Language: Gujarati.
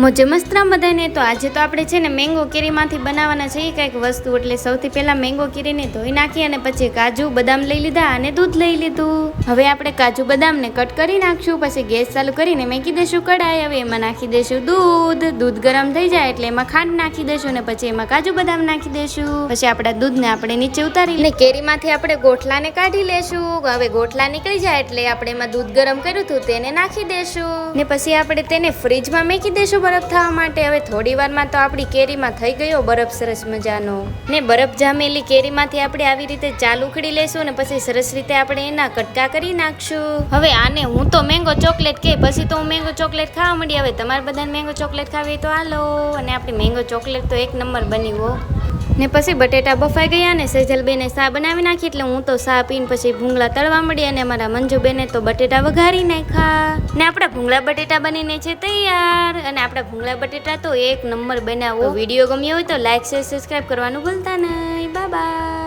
મોજે મસ્તરામ બધાને. તો આજે તો આપણે છે ને મેંગો કેરીમાંથી બનાવવાના છે કંઈક વસ્તુ. એટલે સૌથી પહેલાં મેંગો કેરીને ધોઈ નાખી અને પછી કાજુ બદામ લઈ લીધા અને દૂધ લઈ લીધું. હવે આપણે કાજુ બદામને કટ કરી નાખશું. પછી ગેસ ચાલુ કરીને મેકી દઈશું કઢાઈ. હવે એમાં નાખી દઈશું દૂધ. દૂધ ગરમ થઈ જાય એટલે એમાં ખાંડ નાખી દઈશું અને પછી એમાં કાજુ બદામ નાખી દઈશું. પછી આપણા દૂધને આપણે નીચે ઉતારી લઈને કેરીમાંથી આપણે ગોઠલાને કાઢી લેશું. હવે ગોઠલા નીકળી જાય એટલે આપણે એમાં દૂધ ગરમ કર્યું હતું તેને નાખી દઈશું ને પછી આપણે તેને ફ્રીજમાં મેકી દઈશું બરફ થવા માટે. હવે થોડી વારમાં તો આપણી કેરીમાં થઈ ગયો બરફ સરસ મજાનો ને બરફ જામેલી કેરીમાંથી આપણે આવી રીતે ચાલ ઉખડી લેશું ને પછી સરસ રીતે આપણે એના કટકા કરી નાખશું. હવે આને હું તો મેંગો ચોકલેટ કે પછી તો હું મેંગો ચોકલેટ ખાવા માંડી. હવે તમારે બધાને મેંગો ચોકલેટ ખાવી તો હાલો. અને આપણી મેંગો ચોકલેટ તો એક નંબર બની હો. ને પછી બટેટા બફાઈ ગયા ને સેજલબેને સા બનાવી નાખી એટલે હું તો સા પીને પછી ભૂંગળા તળવા મળી. અને અમારા મંજુબેને તો બટેટા વઘારી નાખ્યા ને આપણા ભૂંગળા બટેટા બનીને છે તૈયાર. અને આપણા ભૂંગળા બટેટા તો એક નંબર બનાવો. વિડીયો ગમ્યો હોય તો લાઈક શેર સબસ્ક્રાઈબ કરવાનું ભૂલતા નહીં. Bye bye.